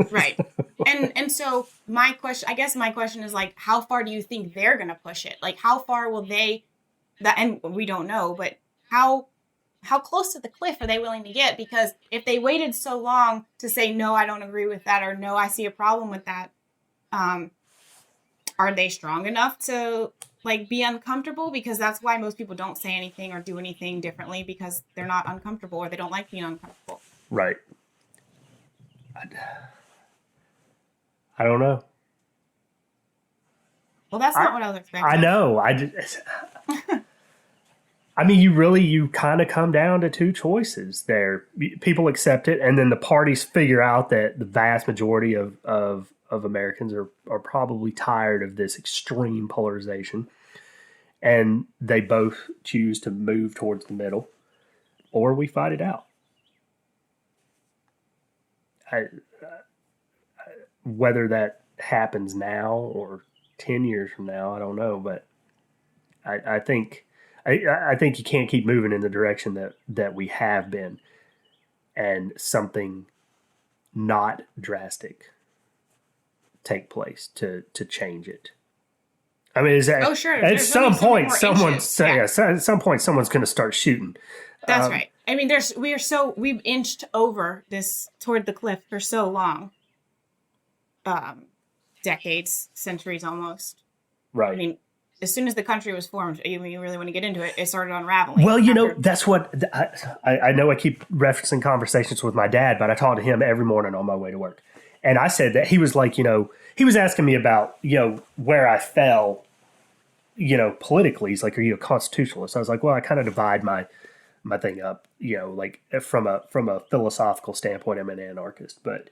Right. And so my question is, like, how far do you think they're going to push it? Like, how far will they, and we don't know, but how close to the cliff are they willing to get? Because if they waited so long to say, no, I don't agree with that, or no, I see a problem with that, are they strong enough to, like, be uncomfortable? Because that's why most people don't say anything or do anything differently, because they're not uncomfortable, or they don't like being uncomfortable. Right. I don't know. Well, that's not what I was expecting. I know. I mean, you kind of come down to two choices there. People accept it, and then the parties figure out that the vast majority of Americans are probably tired of this extreme polarization, and they both choose to move towards the middle, or we fight it out. Whether that happens now or 10 years from now, I don't know, but I think you can't keep moving in the direction that we have been, and something not drastic take place to change it. I mean, at some point someone's going to start shooting. That's right. I mean, we've inched over this toward the cliff for so long. decades, centuries almost. Right. I mean, as soon as the country was formed, you really want to get into it, it started unraveling. Well, that's what I know. I keep referencing conversations with my dad, but I talk to him every morning on my way to work. And I said that he was like, he was asking me about, where I fell, politically. He's like, are you a constitutionalist? I was like, well, I kind of divide my thing up, like from a philosophical standpoint, I'm an anarchist, but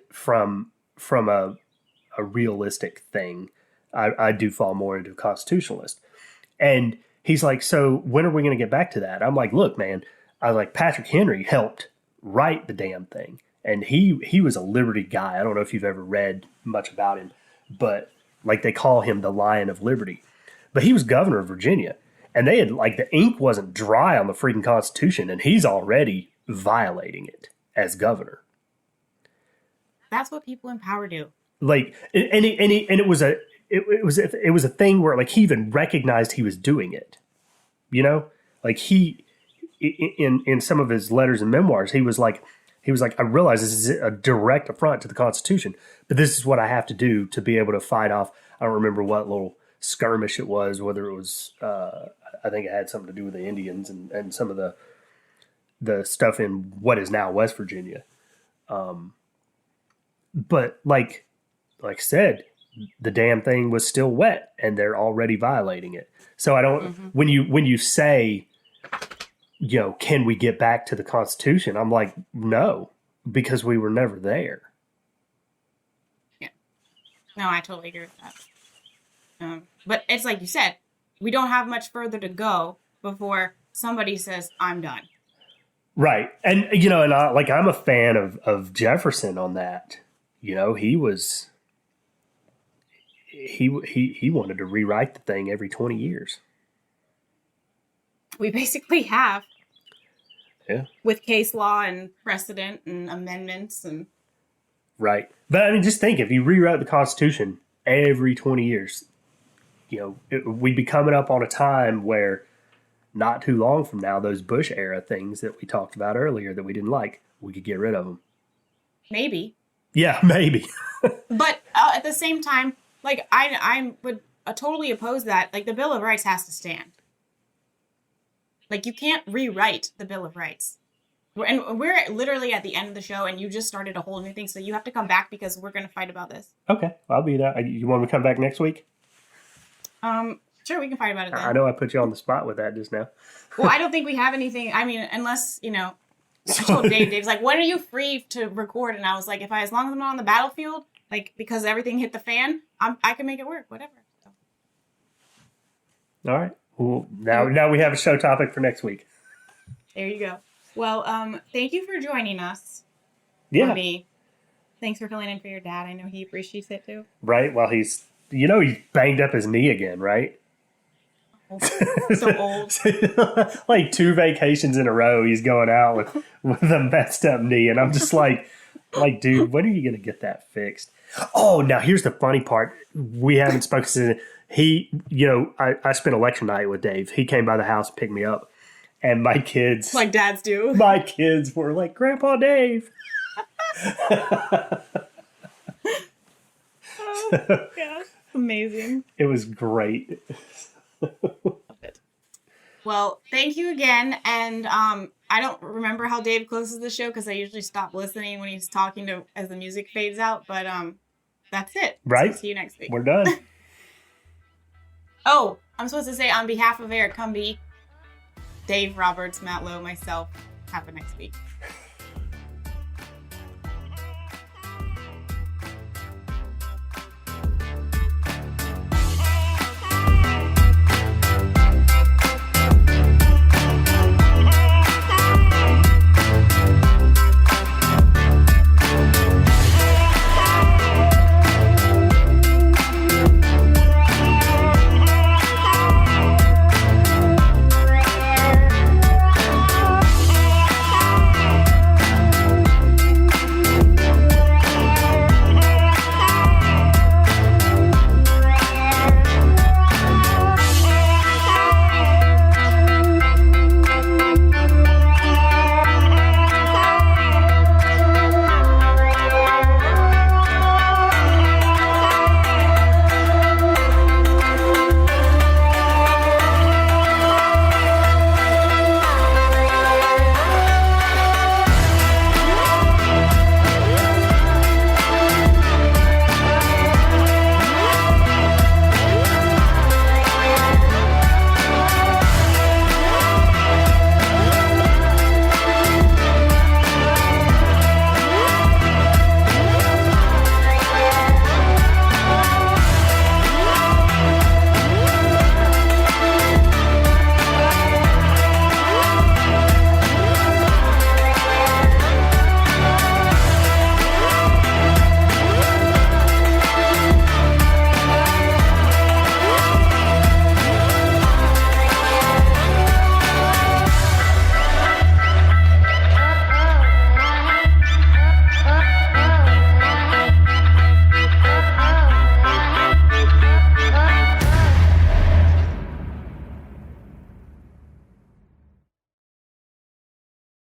from a realistic thing, I do fall more into a constitutionalist. And he's like, so when are we going to get back to that? I'm like, look, man, Patrick Henry helped write the damn thing. And he was a liberty guy. I don't know if you've ever read much about him, but like they call him the Lion of Liberty. But he was governor of Virginia. And they had the ink wasn't dry on the freaking Constitution, and he's already violating it as governor. That's what people in power do. It was a thing where he even recognized he was doing it. He in some of his letters and memoirs, he was like, I realize this is a direct affront to the Constitution, but this is what I have to do to be able to fight off. I don't remember what little skirmish it was, whether it was, I think it had something to do with the Indians and some of the stuff in what is now West Virginia. But like I said, the damn thing was still wet and they're already violating it. So I don't, when you say, can we get back to the Constitution? I'm like, no, because we were never there. Yeah. No, I totally agree with that. But it's like you said, we don't have much further to go before somebody says, I'm done. Right. And, I'm a fan of Jefferson on that. He wanted to rewrite the thing every 20 years. We basically have. Yeah. With case law and precedent and amendments and. Right. But just think, if you rewrite the Constitution every 20 years, we'd be coming up on a time where not too long from now, those Bush era things that we talked about earlier that we didn't like, we could get rid of them. Maybe. Yeah, maybe. But at the same time, I would totally oppose that. The Bill of Rights has to stand. You can't rewrite the Bill of Rights. And we're literally at the end of the show, and you just started a whole new thing, so you have to come back because we're going to fight about this. Okay, I'll be there. You want me to come back next week? Sure, we can fight about it then. I know I put you on the spot with that just now. Well, I don't think we have anything. I mean, unless, I told Dave's like, when are you free to record? And I was like, as long as I'm not on the battlefield, because everything hit the fan, I can make it work, whatever. So. All right. Well, now we have a show topic for next week. There you go. Well, thank you for joining us. Yeah. For me. Thanks for filling in for your dad. I know he appreciates it too. Right. Well, he banged up his knee again, right? So old. 2 vacations in a row, he's going out with a messed up knee. And I'm just like, dude, when are you going to get that fixed? Oh, now here's the funny part. We haven't spoken to he, I spent election night with Dave. He came by the house and picked me up. And my kids. Like dads do. My kids were like, Grandpa Dave. Oh, yeah. Amazing. It was great. Well, thank you again. And I don't remember how Dave closes the show because I usually stop listening when he's talking as the music fades out. But that's it. Right. So see you next week. We're done. Oh, I'm supposed to say on behalf of Eric Cumby, Dave Roberts, Matt Lowe, myself, have a next week.